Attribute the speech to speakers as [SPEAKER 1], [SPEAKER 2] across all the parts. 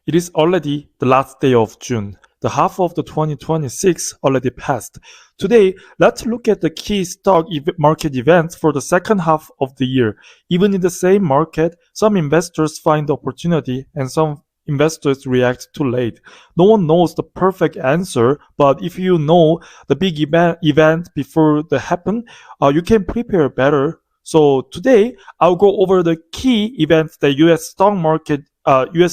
[SPEAKER 1] It is already the last day of June. The half of the 2026 already passed. Today, let's look at the key stock market events for the second half of the year. Even in the same market, some investors find opportunity and some investors react too late. No one knows the perfect answer, but if you know the big event before they happen, you can prepare better. So today, I'll go over the key events that US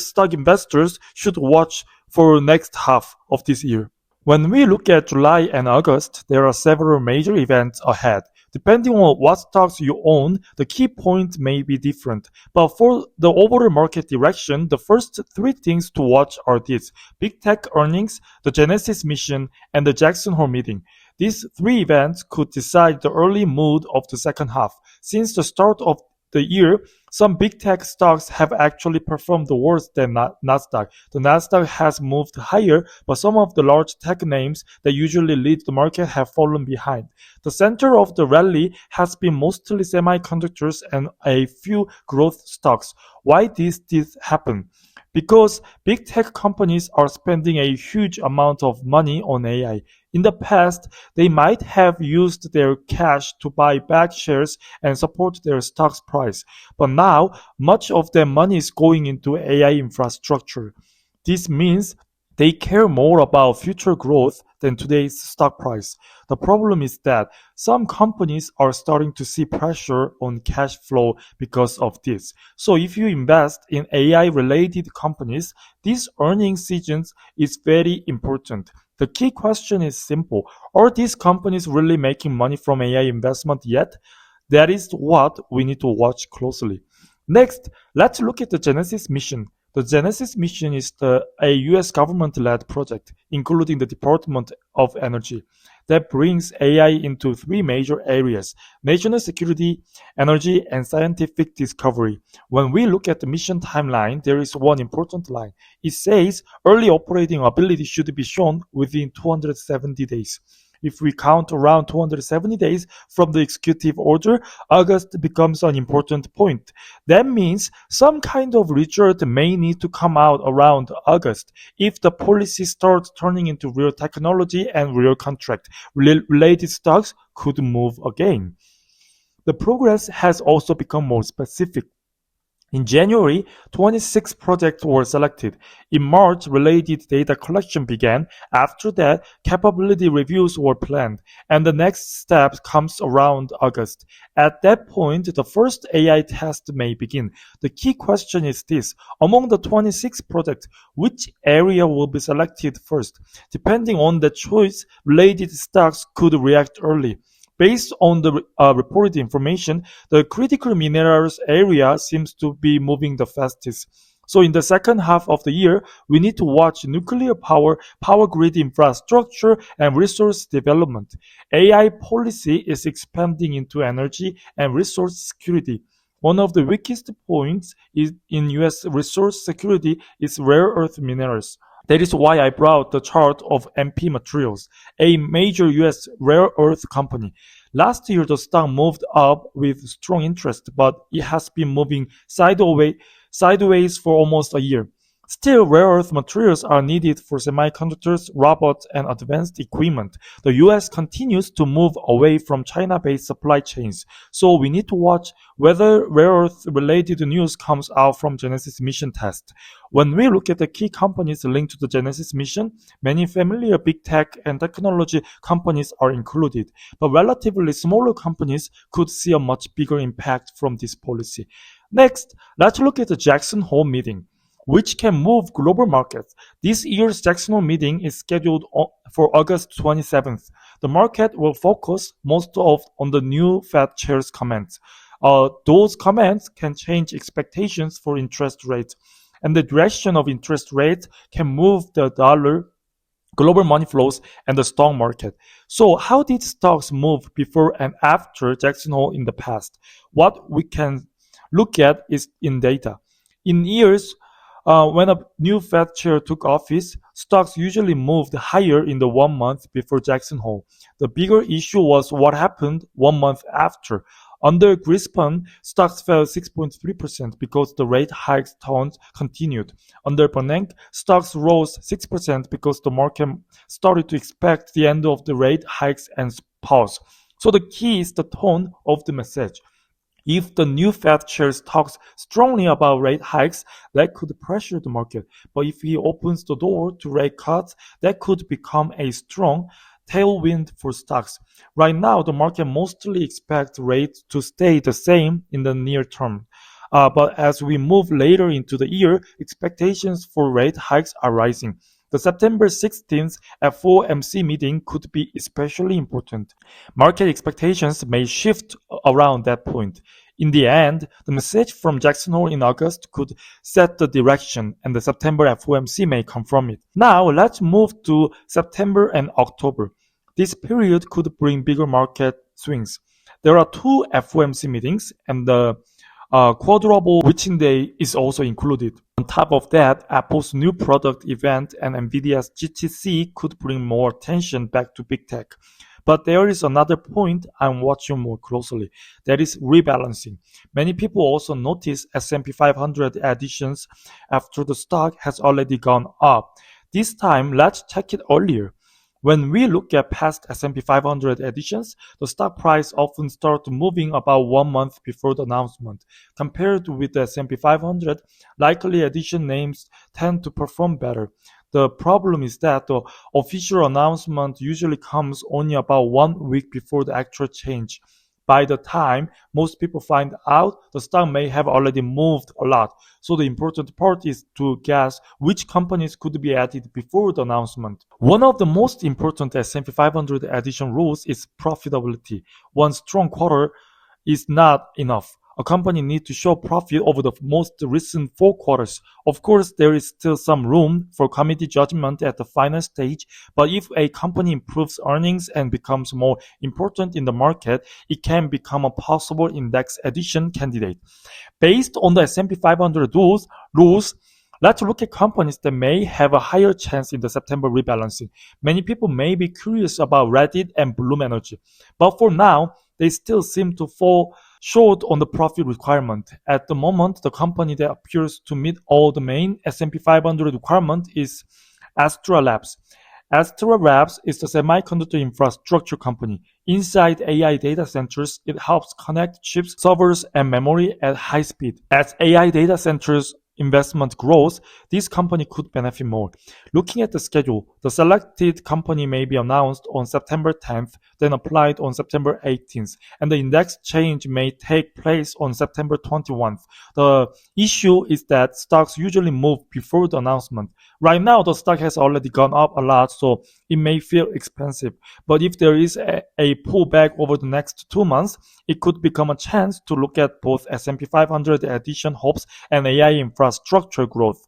[SPEAKER 1] stock investors should watch for next half of this year. When we look at July and August, there are several major events ahead. Depending on what stocks you own, the key point may be different. But for the overall market direction, the first three things to watch are these: big tech earnings, the Genesis mission, and the Jackson Hole meeting. These three events could decide the early mood of the second half. Since the start of the year, some big tech stocks have actually performed worse than Nasdaq. The Nasdaq has moved higher, but some of the large tech names that usually lead the market have fallen behind. The center of the rally has been mostly semiconductors and a few growth stocks. Why did this happen? Because big tech companies are spending a huge amount of money on AI. In the past, they might have used their cash to buy back shares and support their stock's price. But now, much of their money is going into AI infrastructure. This means they care more about future growth than today's stock price. The problem is that some companies are starting to see pressure on cash flow because of this. So if you invest in AI related companies, this earnings season is very important. The key question is simple. Are these companies really making money from AI investment yet? That is what we need to watch closely. Next, let's look at the Genesis mission. The Genesis mission is a US government-led project, including the Department of Energy, that brings AI into three major areas: national security, energy, and scientific discovery. When we look at the mission timeline, there is one important line. It says early operating ability should be shown within 270 days. If we count around 270 days from the executive order, August becomes an important point. That means some kind of result may need to come out around August. If the policy starts turning into real technology and real contract, related stocks could move again. The progress has also become more specific. In January, 26 projects were selected. In March, related data collection began. After that, capability reviews were planned, and the next step comes around August. At that point, the first AI test may begin. The key question is this: among the 26 projects, which area will be selected first? Depending on the choice, related stocks could react early. Based on the reported information, the critical minerals area seems to be moving the fastest. So in the second half of the year, we need to watch nuclear power, power grid infrastructure, and resource development. AI policy is expanding into energy and resource security. One of the weakest points in US resource security is rare earth minerals. That is why I brought the chart of MP Materials, a major US rare earth company. Last year, the stock moved up with strong interest, but it has been moving sideways for almost a year. Still, rare earth materials are needed for semiconductors, robots, and advanced equipment. The US continues to move away from China-based supply chains, so we need to watch whether rare earth-related news comes out from Genesis mission test. When we look at the key companies linked to the Genesis mission, many familiar big tech and technology companies are included, but relatively smaller companies could see a much bigger impact from this policy. Next, let's look at the Jackson Hole meeting, which can move global markets. This year's Jackson Hole meeting is scheduled for August 27th. The market will focus on the new Fed chair's comments. Those comments can change expectations for interest rates, and the direction of interest rates can move the dollar, global money flows, and the stock market. So how did stocks move before and after Jackson Hole in the past? What we can look at is in data. In years when a new Fed chair took office, stocks usually moved higher in the 1 month before Jackson Hole. The bigger issue was what happened 1 month after. Under Greenspan, stocks fell 6.3% because the rate hikes tone continued. Under Bernanke, stocks rose 6% because the market started to expect the end of the rate hikes and pause. So the key is the tone of the message. If the new Fed chair talks strongly about rate hikes, that could pressure the market. But if he opens the door to rate cuts, that could become a strong tailwind for stocks. Right now, the market mostly expects rates to stay the same in the near term. But as we move later into the year, expectations for rate hikes are rising. The September 16th FOMC meeting could be especially important. Market expectations may shift around that point. In the end, the message from Jackson Hole in August could set the direction, and the September FOMC may confirm it. Now, let's move to September and October. This period could bring bigger market swings. There are two FOMC meetings, and the quadruple witching day is also included. On top of that, Apple's new product event and Nvidia's GTC could bring more attention back to big tech. But there is another point I'm watching more closely. That is rebalancing. Many people also notice S&P 500 additions after the stock has already gone up. This time, let's check it earlier. When we look at past S&P 500 additions, the stock price often starts moving about 1 month before the announcement. Compared with the S&P 500, likely addition names tend to perform better. The problem is that the official announcement usually comes only about 1 week before the actual change. By the time most people find out, the stock may have already moved a lot. So the important part is to guess which companies could be added before the announcement. One of the most important S&P 500 addition rules is profitability. One strong quarter is not enough. A company needs to show profit over the most recent 4 quarters. Of course, there is still some room for committee judgment at the final stage, but if a company improves earnings and becomes more important in the market, it can become a possible index addition candidate. Based on the S&P 500 rules, let's look at companies that may have a higher chance in the September rebalancing. Many people may be curious about Reddit and Bloom Energy, but for now, they still seem to fall short on the profit requirement. At the moment, the company that appears to meet all the main S&P 500 requirements is Astra Labs. Astra Labs is a semiconductor infrastructure company. Inside AI data centers, it helps connect chips, servers, and memory at high speed. As AI data centers investment grows, this company could benefit more. Looking at the schedule, the selected company may be announced on September 10th, then applied on September 18th, and the index change may take place on September 21st. The issue is that stocks usually move before the announcement. Right now, the stock has already gone up a lot, so it may feel expensive. But if there is a pullback over the next 2 months, it could become a chance to look at both S&P 500 addition hopes and AI infrastructure growth.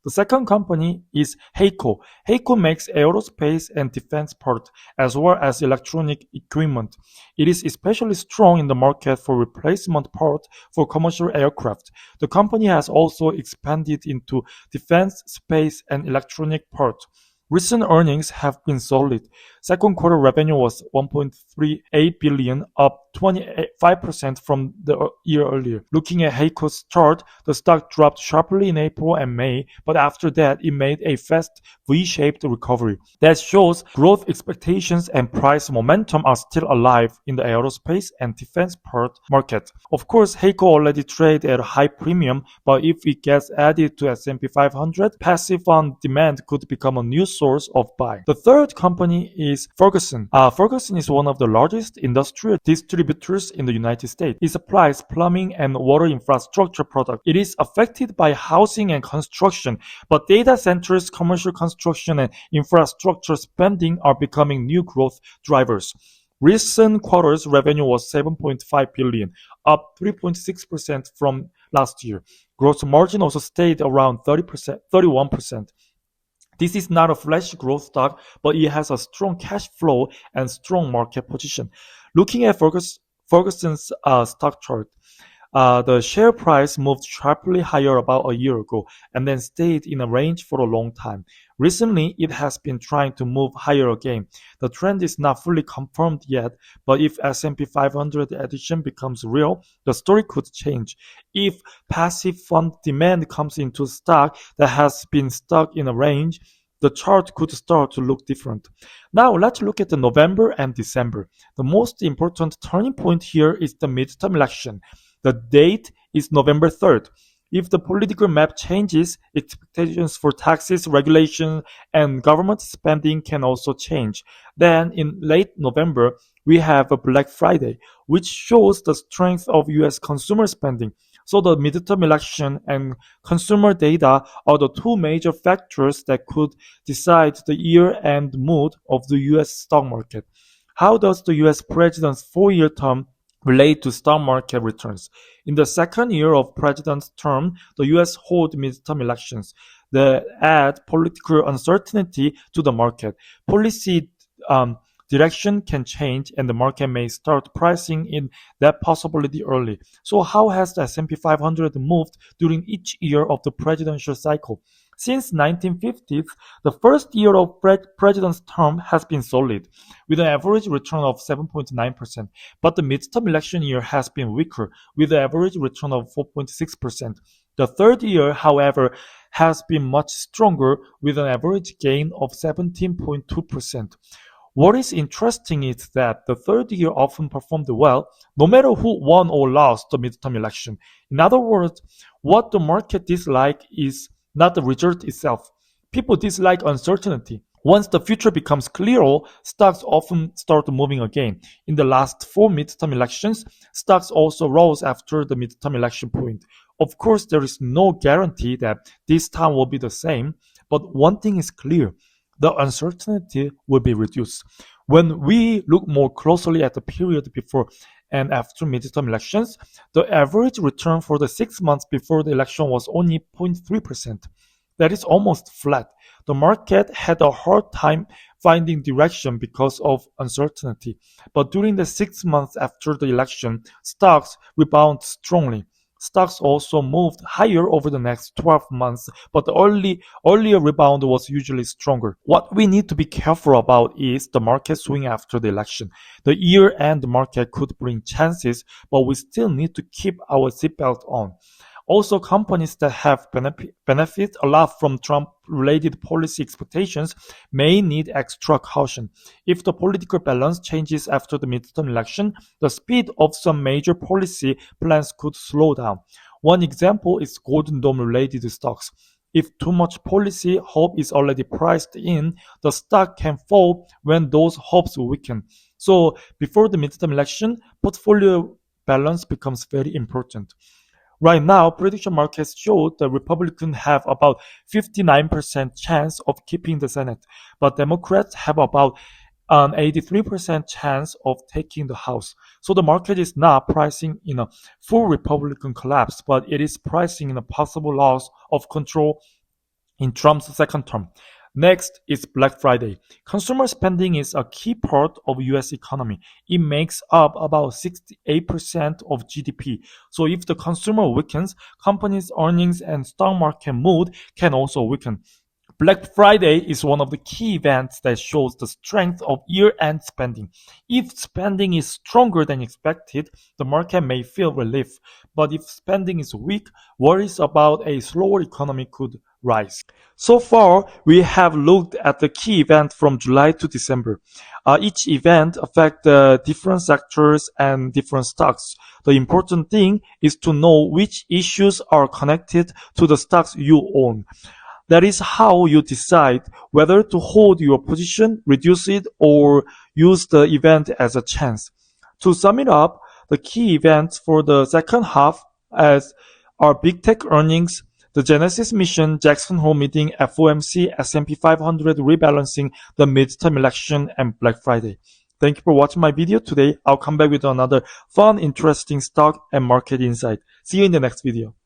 [SPEAKER 1] The second company is Heiko. Heiko makes aerospace and defense parts as well as electronic equipment. It is especially strong in the market for replacement parts for commercial aircraft. The company has also expanded into defense, space, and electronic parts. Recent earnings have been solid. Second quarter revenue was $1.38 billion, up 25% from the year earlier. Looking at Heiko's chart, the stock dropped sharply in April and May, but after that, it made a fast V-shaped recovery. That shows growth expectations and price momentum are still alive in the aerospace and defense part market. Of course, Heiko already trades at a high premium, but if it gets added to S&P 500, passive fund demand could become a new source of buy. The third company is Ferguson. Ferguson is one of the largest industrial distributors in the United States. It supplies plumbing and water infrastructure products. It is affected by housing and construction, but data centers, commercial construction, and infrastructure spending are becoming new growth drivers. Recent quarters revenue was $7.5 billion, up 3.6% from last year. Gross margin also stayed around 31%. This is not a flash growth stock, but it has a strong cash flow and strong market position. Looking at Ferguson's stock chart, The share price moved sharply higher about a year ago and then stayed in a range for a long time. Recently, it has been trying to move higher again. The trend is not fully confirmed yet, but if S&P 500 addition becomes real, the story could change. If passive fund demand comes into stock that has been stuck in a range, the chart could start to look different. Now let's look at the November and December. The most important turning point here is the midterm election. The date is November 3rd. If the political map changes, expectations for taxes, regulation, and government spending can also change. Then in late November, we have a Black Friday, which shows the strength of US consumer spending. So the midterm election and consumer data are the two major factors that could decide the year-end mood of the US stock market. How does the US president's four-year term relate to stock market returns? In the second year of president's term, the US hold midterm elections that add political uncertainty to the market. Policy direction can change and the market may start pricing in that possibility early. So how has the S&P 500 moved during each year of the presidential cycle? Since 1950s, the first year of president's term has been solid, with an average return of 7.9%, but the midterm election year has been weaker, with an average return of 4.6%. The third year, however, has been much stronger, with an average gain of 17.2%. What is interesting is that the third year often performed well, no matter who won or lost the midterm election. In other words, what the market dislikes is not the result itself. People dislike uncertainty. Once the future becomes clearer, stocks often start moving again. In the last four midterm elections, stocks also rose after the midterm election point. Of course, there is no guarantee that this time will be the same, but one thing is clear. The uncertainty will be reduced. When we look more closely at the period before and after midterm elections, the average return for the 6 months before the election was only 0.3%. That is almost flat. The market had a hard time finding direction because of uncertainty. But during the 6 months after the election, stocks rebounded strongly. Stocks also moved higher over the next 12 months, but the earlier rebound was usually stronger. What we need to be careful about is the market swing after the election. The year-end market could bring chances, but we still need to keep our seatbelt on. Also, companies that have benefit a lot from Trump-related policy expectations may need extra caution. If the political balance changes after the midterm election, the speed of some major policy plans could slow down. One example is Golden Dome-related stocks. If too much policy hope is already priced in, the stock can fall when those hopes weaken. So, before the midterm election, portfolio balance becomes very important. Right now, prediction markets show the Republicans have about 59% chance of keeping the Senate, but Democrats have about an 83% chance of taking the House. So the market is not pricing in a full Republican collapse, but it is pricing in a possible loss of control in Trump's second term. Next is Black Friday. Consumer spending is a key part of US economy. It makes up about 68% of GDP. So if the consumer weakens, companies' earnings and stock market mood can also weaken. Black Friday is one of the key events that shows the strength of year-end spending. If spending is stronger than expected, the market may feel relief. But if spending is weak, worries about a slower economy could rise. So far, we have looked at the key events from July to December. Each event affects different sectors and different stocks. The important thing is to know which issues are connected to the stocks you own. That is how you decide whether to hold your position, reduce it, or use the event as a chance. To sum it up, the key events for the second half are big tech earnings, the Genesis mission, Jackson Hole meeting, FOMC, S&P 500 rebalancing, the midterm election, and Black Friday. Thank you for watching my video today. I'll come back with another fun, interesting stock and market insight. See you in the next video.